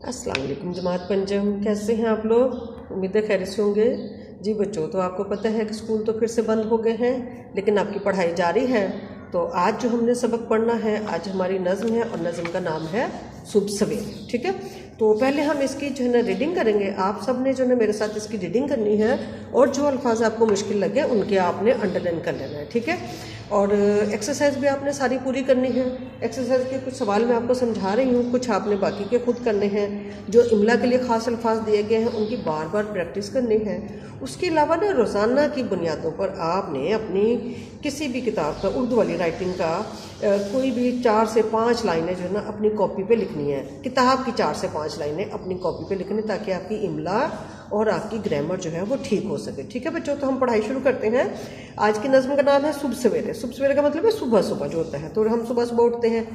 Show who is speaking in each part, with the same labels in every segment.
Speaker 1: अस्सलाम वालेकुम जमात पंजम, कैसे हैं आप लोग? उम्मीद है खैरियत से होंगे। जी बच्चों, तो आपको पता है कि स्कूल तो फिर से बंद हो गए हैं, लेकिन आपकी पढ़ाई जारी है। तो आज जो हमने सबक पढ़ना है, आज हमारी नज़्म है और नज़्म का नाम है सुबह सवेरे। ठीक है, तो पहले हम इसकी जो है ना रीडिंग करेंगे। आप सब ने जो है ना मेरे साथ इसकी रीडिंग करनी है और जो अल्फाज आपको मुश्किल लगे उनके आपने अंडरलाइन कर लेना है। ठीक है, और एक्सरसाइज भी आपने सारी पूरी करनी है। एक्सरसाइज के कुछ सवाल मैं आपको समझा रही हूँ, कुछ आपने बाकी के खुद करने हैं। जो इमला के लिए ख़ास अल्फाज दिए गए हैं उनकी बार बार प्रैक्टिस करनी है। उसके अलावा ना रोज़ाना की बुनियादों पर आपने अपनी किसी भी किताब का, उर्दू वाली राइटिंग का कोई भी 4 से 5 लाइनें जो है ना अपनी कॉपी पे लिखनी है। किताब की 4 से 5 लाइनें अपनी कॉपी पे लिखनी, ताकि आपकी इमला और आपकी ग्रामर जो है वो ठीक हो सके। ठीक है बच्चों, तो हम पढ़ाई शुरू करते हैं। आज की नज़्म का नाम है सुबह सवेरे। सुबह सवेरे का मतलब है सुबह सुबह जो होता है, तो हम सुबह सुबह उठते हैं।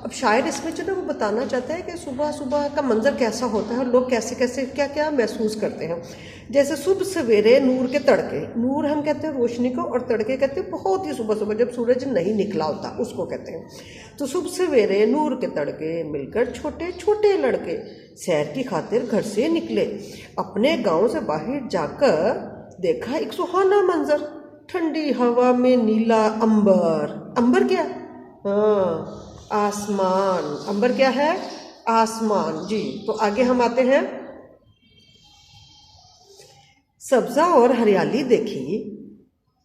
Speaker 1: अब शायर इसमें जो ना वो बताना चाहता है कि सुबह सुबह का मंजर कैसा होता है और लोग कैसे कैसे क्या क्या महसूस करते हैं। जैसे सुबह सवेरे नूर के तड़के, नूर हम कहते हैं रोशनी को, और तड़के कहते हैं बहुत ही सुबह सुबह जब सूरज नहीं निकला होता उसको कहते हैं। तो सुबह सवेरे नूर के तड़के मिलकर छोटे छोटे लड़के सैर की खातिर घर से निकले। अपने गांव से बाहर जाकर देखा एक सुहाना मंजर, ठंडी हवा में नीला अंबर। अंबर क्या? हाँ, आसमान। अंबर क्या है? आसमान। जी, तो आगे हम आते हैं। सब्जा और हरियाली देखी,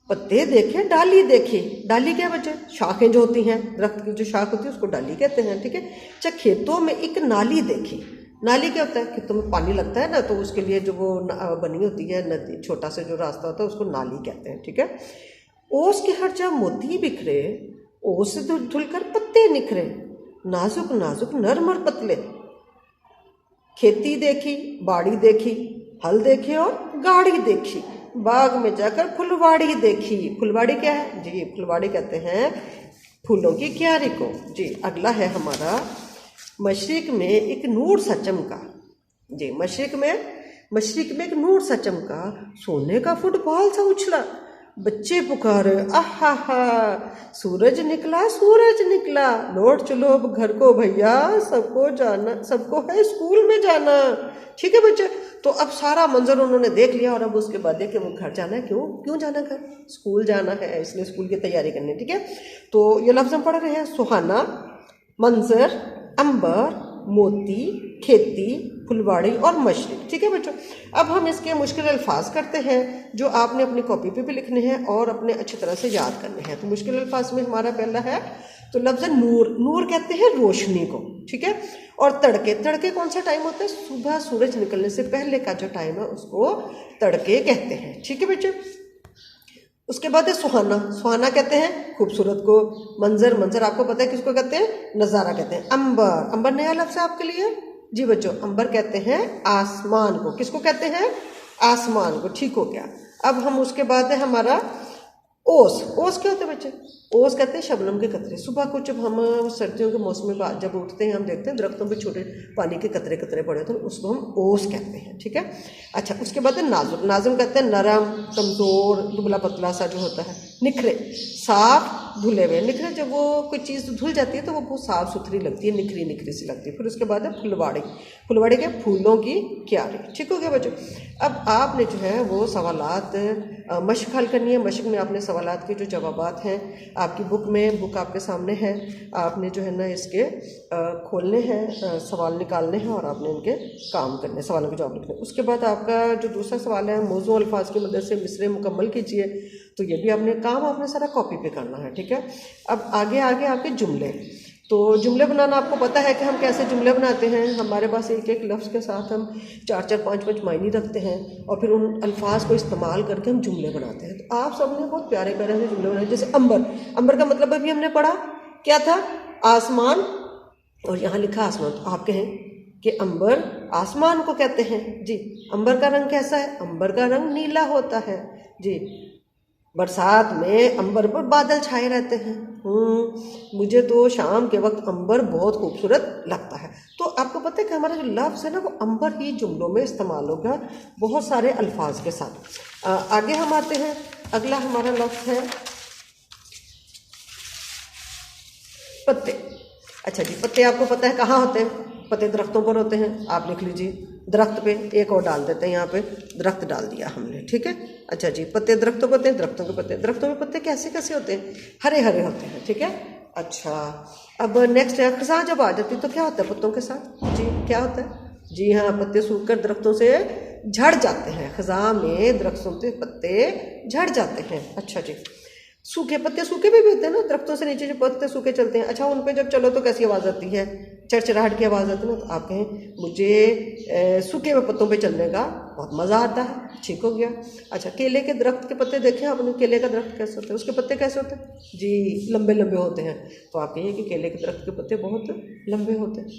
Speaker 1: पत्ते देखे, डाली देखी। डाली क्या बच्चे? शाखें जो होती हैं, दरख्त की जो शाख होती है उसको डाली कहते हैं। ठीक है, अच्छा, खेतों में एक नाली देखी। नाली क्या होता है? खेतों में पानी लगता है ना, तो उसके लिए जो वो बनी होती है नदी, छोटा सा जो रास्ता होता है उसको नाली कहते हैं। ठीक है, ओस के हर जगह मोती बिखरे, ओस से धुलकर पत्ते निखरे, नाजुक नाजुक नरम और पतले। खेती देखी, बाड़ी देखी, हल देखे और गाड़ी देखी, बाग में जाकर फुलवाड़ी देखी। फुलवाड़ी क्या है? जी, फुलवाड़ी कहते हैं फूलों की क्यारी को। जी, अगला है हमारा, मशरिक में एक नूर सा चमका। जी, मशरिक में एक नूर सा चमका, सोने का फुटबॉल सा उछला। बच्चे पुकारे आहा हा, सूरज निकला, लौट चलो अब घर को भैया, सबको है स्कूल में जाना। ठीक है बच्चे, तो अब सारा मंजर उन्होंने देख लिया और अब उसके बाद देखिए वो घर जाना है। क्यों जाना घर? स्कूल जाना है, इसलिए स्कूल की तैयारी करनी है। ठीक है, तो ये लफ्ज़ हम पढ़ रहे हैं, सुहाना, मंजर, अंबर, मोती, खेती, फुलवाड़ी और मशरिक। ठीक है बच्चों, अब हम इसके मुश्किल अल्फाज करते हैं जो आपने अपनी कॉपी पे भी लिखने हैं और अपने अच्छी तरह से याद करने हैं। तो मुश्किल अल्फाज में हमारा पहला है तो लफ्ज़ नूर। नूर कहते हैं रोशनी को। ठीक है, और तड़के कौन सा टाइम होता है? सुबह सूरज निकलने से पहले का जो टाइम है उसको तड़के कहते हैं। ठीक है बच्चे, उसके बाद है सुहाना। सुहाना कहते हैं खूबसूरत को। मंजर आपको पता है किसको कहते हैं? नज़ारा कहते हैं। अंबर नया लफ्ज़ है आपके लिए। जी बच्चों, अंबर कहते हैं आसमान को। किसको कहते हैं? आसमान को। ठीक हो गया। अब हम उसके बाद है हमारा ओस क्या होता है बच्चे? ओस कहते हैं शबनम के कतरे। सुबह को जब हम सर्दियों के मौसम में जब उठते हैं, हम देखते हैं दरख्तों पे छोटे पानी के कतरे पड़े होते हैं, उसको हम ओस कहते हैं। ठीक है, अच्छा, उसके बाद है नाजुक कहते हैं नरम, कमज़ोर, दुबला पतला सा जो होता है। निखरे, साफ, धुले हुए। निखरे, जब वो कोई चीज़ धुल जाती है तो वो बहुत साफ सुथरी लगती है, निखरी सी लगती है। फिर उसके बाद है फुलवाड़ी के फूलों की क्यारी। ठीक हो गया बच्चों, अब आपने जो है वो सवालात मशक हल करनी है। मशक में आपने सवालात के जो जवाबात हैं आपकी बुक आपके सामने है, आपने जो है ना इसके खोलने हैं, सवाल निकालने हैं और आपने इनके काम करने, सवालों के जवाब लिखने। उसके बाद आपका जो दूसरा सवाल है, मौजू अल्फाज की मदद से मिसरे मुकम्मल कीजिए। तो ये भी आपने सारा कॉपी पे करना है। ठीक है, अब आगे आपके जुमले। तो जुमले बनाना आपको पता है कि हम कैसे जुमले बनाते हैं। हमारे पास एक लफ्ज़ के साथ हम 4 5 मायने रखते हैं और फिर उन अल्फाज को इस्तेमाल करके हम जुमले बनाते हैं। तो आप सबने बहुत प्यारे से जुमले बनाए। जैसे अंबर का मतलब अभी हमने पढ़ा क्या था? आसमान, और यहाँ लिखा आसमान। तो आप कहें कि अंबर आसमान को कहते हैं। जी, अंबर का रंग कैसा है? अंबर का रंग नीला होता है। जी, बरसात में अंबर पर बादल छाए रहते हैं। मुझे तो शाम के वक्त अंबर बहुत खूबसूरत लगता है। तो आपको पता है कि हमारा जो लफ्ज़ है ना वो अंबर ही जुमलों में इस्तेमाल होगा बहुत सारे अल्फाज के साथ। आगे हम आते हैं, अगला हमारा लफ्ज़ है पत्ते। अच्छा जी, पत्ते आपको पता है कहाँ होते हैं? पत्ते दरख्तों पर होते हैं, आप लिख लीजिए दरख्त पे, एक और डाल देते हैं यहाँ पे, दरख्त डाल दिया हमने, ठीक है। अच्छा जी, पत्ते दरख्तों पर होते हैं, दरख्तों के पत्ते, दरख्तों में पत्ते कैसे कैसे होते हैं, हरे हरे होते हैं, ठीक है। अच्छा, अब नेक्स्ट है खज़ां जब आ जाती है तो क्या होता है पत्तों के साथ, जी क्या होता है, जी हाँ, पत्ते सूखकर दरख्तों से झड़ जाते हैं, खज़ां में दरख्तों से पत्ते झड़ जाते हैं। अच्छा जी, सूखे पत्ते, सूखे भी होते हैं ना, दरख्तों से नीचे जो पत्ते सूखे चलते हैं, अच्छा उन पे जब चलो तो कैसी आवाज़ आती है, चरचराहट की आवाज़ आती है ना, तो आप कहें मुझे सूखे हुए पत्तों पे चलने का बहुत मज़ा आता है, ठीक हो गया। अच्छा, केले के दरख्त के पत्ते देखें आपने, केले का दरख्त कैसे होता है, उसके पत्ते कैसे होते हैं, जी लंबे लंबे होते हैं, तो आप कहिए कि केले के दरख्त के पत्ते बहुत लंबे होते हैं।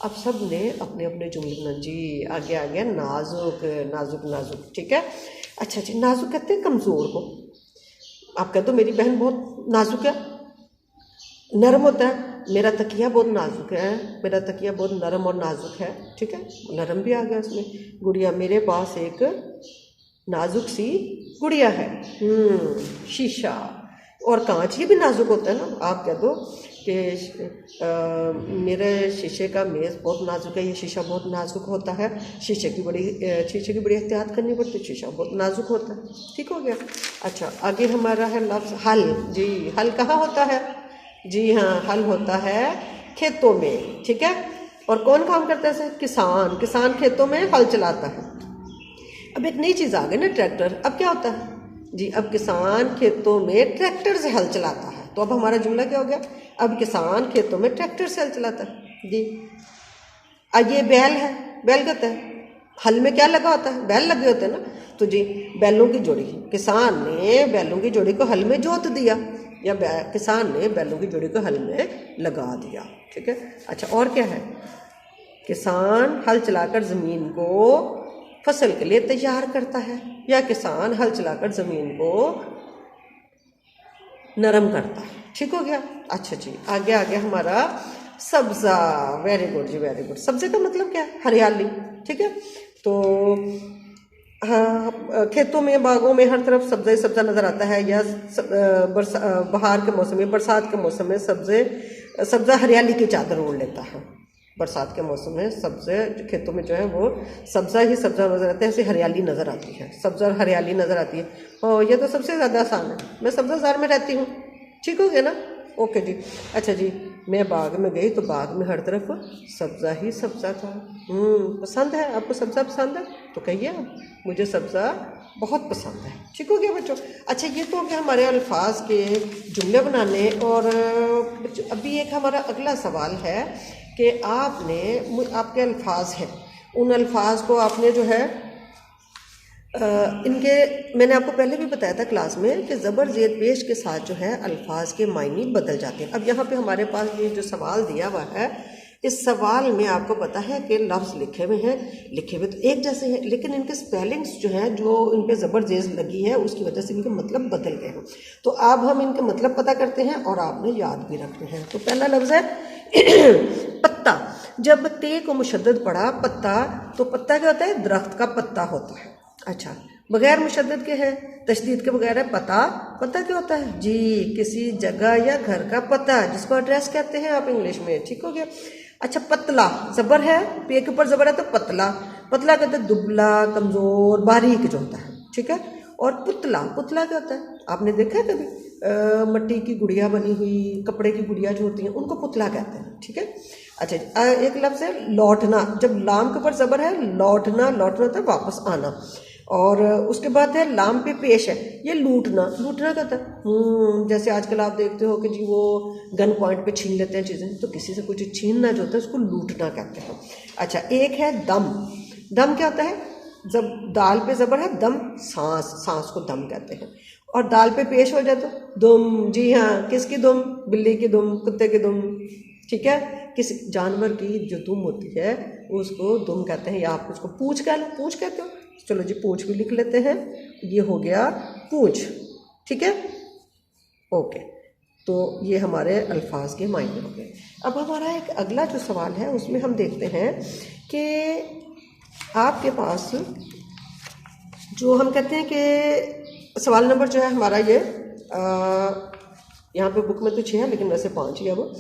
Speaker 1: अब सब ने अपने अपने जुमले बनाए, जी आगे आ गया नाजुक, नाजुक नाजुक, ठीक है। अच्छा जी, नाजुक कहते हैं कमज़ोर को, आप कहते हो मेरी बहन बहुत नाजुक है, नरम होता है, मेरा तकिया बहुत नाजुक है, मेरा तकिया बहुत नरम और नाजुक है, ठीक है, नरम भी आ गया उसमें। गुड़िया, मेरे पास एक नाजुक सी गुड़िया है, शीशा और कांच, ये भी नाजुक होता है ना, आप कह दो कि मेरे शीशे का मेज़ बहुत नाजुक है, ये शीशा बहुत नाजुक होता है, शीशे की बड़ी एहतियात करनी पड़ती है, शीशा बहुत नाजुक होता है, ठीक हो गया। अच्छा, आगे हमारा है लफ्ज़ हल, जी हल कहाँ होता है, जी हाँ, हल होता है खेतों में, ठीक है। और कौन काम करता है, किसान, किसान खेतों में हल चलाता है। अब एक नई चीज़ आ गई ना, ट्रैक्टर, अब क्या होता है जी, अब किसान खेतों में ट्रैक्टर से हल चलाता है, तो अब हमारा जुमला क्या हो गया, अब किसान खेतों में ट्रैक्टर से हल चलाता है जी। अब ये बैल है, बैल कहता है, हल में क्या लगा होता है, बैल लगे होते हैं ना, तो जी बैलों की जोड़ी, किसान ने बैलों की जोड़ी को हल में जोत दिया, या किसान ने बैलों की जोड़ी को हल में लगा दिया, ठीक है। अच्छा, और क्या है, किसान हल चलाकर ज़मीन को फसल के लिए तैयार करता है, या किसान हल चलाकर ज़मीन को नरम करता है, ठीक हो गया। अच्छा जी, आगे आ गया हमारा सब्ज़ा, वेरी गुड जी, वेरी गुड। सब्ज़े का मतलब क्या है, हरियाली, ठीक है। तो हाँ, खेतों में बागों में हर तरफ सब्ज़ा ही सब्ज़ा नज़र आता है, या बहार के मौसम में, बरसात के मौसम में सब्ज़ा हरियाली की चादर ओढ़ लेता है, बरसात के मौसम में सब्ज़े खेतों में जो है वो सब्ज़ा ही सब्ज़ा नज़र आता है, ऐसे हरियाली नज़र आती है, सब्ज़ा हरियाली नज़र आती है। और ये तो सबसे ज़्यादा आसान है, मैं सब्ज़ाज़ार में रहती हूँ, ठीक हो गया ना, ओके जी। अच्छा जी, मैं बाग में गई तो बाग में हर तरफ सब्ज़ा ही सब्ज़ा था। पसंद है आपको, सब्ज़ा पसंद है तो कहिए आप, मुझे सब्ज़ा बहुत पसंद है, ठीक हो गया बच्चों। अच्छा, ये तो हो गया हमारे अल्फाज के जुमले बनाने। और अभी एक हमारा अगला सवाल है कि आपके अल्फाज हैं, उन अल्फाज को आपने जो है इनके, मैंने आपको पहले भी बताया था क्लास में कि ज़बर ज़ेर पेश के साथ जो है अल्फाज के मायने बदल जाते हैं। अब यहाँ पे हमारे पास ये जो सवाल दिया हुआ है, इस सवाल में आपको पता है कि लफ्ज़ लिखे हुए तो एक जैसे हैं, लेकिन इनके स्पेलिंग्स जो हैं, जो इन पे ज़बर ज़ेर लगी है, उसकी वजह से इनके मतलब बदल गए हैं। तो अब हम इनके मतलब पता करते हैं और आपने याद भी रखने हैं। तो पहला लफ्ज़ है पत्ता। जब ते को मुशद्दद पढ़ा पत्ता, तो पत्ता क्या होता है, दरख्त का पत्ता होता है। अच्छा, बगैर मुशद्दद के है, तशदीद के बगैर है पता। पता क्या होता है जी, किसी जगह या घर का पता, जिसको एड्रेस कहते हैं आप इंग्लिश में, ठीक हो गया। अच्छा, पतला, जबर है, पे के ऊपर जबर है तो पतला, पतला कहते हैं दुबला, कमज़ोर, बारीक जो होता है, ठीक है। और पुतला, पुतला क्या होता है, आपने देखा है कभी मट्टी की गुड़िया बनी हुई, कपड़े की गुड़िया जो होती हैं, उनको पुतला कहते हैं, ठीक है। अच्छा, एक लफ्ज़ है लौटना। जब लाम के ऊपर ज़बर है, लौटना, लौटना होता है वापस आना। और उसके बाद है लाम पे पेश है, ये लूटना, लूटना कहता है। जैसे आजकल आप देखते हो कि जी वो गन पॉइंट पे छीन लेते हैं चीज़ें, तो किसी से कुछ छीनना जो होता है उसको लूटना कहते हैं। अच्छा, एक है दम। दम क्या होता है, जब दाल पे ज़बर है, दम सांस, सांस को दम कहते हैं। और दाल पे पेश हो जाए तो दुम, जी हाँ, किसकी दुम, बिल्ली की दुम, कुत्ते की दुम, ठीक है। किसी जानवर की जो दुम होती है उसको दुम कहते हैं, या आप उसको पूंछ कह लो, पूंछ कहते हो, चलो जी पूंछ भी लिख लेते हैं, ये हो गया पूंछ, ठीक है, ओके। तो ये हमारे अल्फाज के मायने हो गए। अब हमारा एक अगला जो सवाल है उसमें हम देखते हैं कि आपके पास जो हम कहते हैं कि सवाल नंबर जो है हमारा ये यहाँ पे बुक में तो 6 है, लेकिन वैसे 5 ही है वो।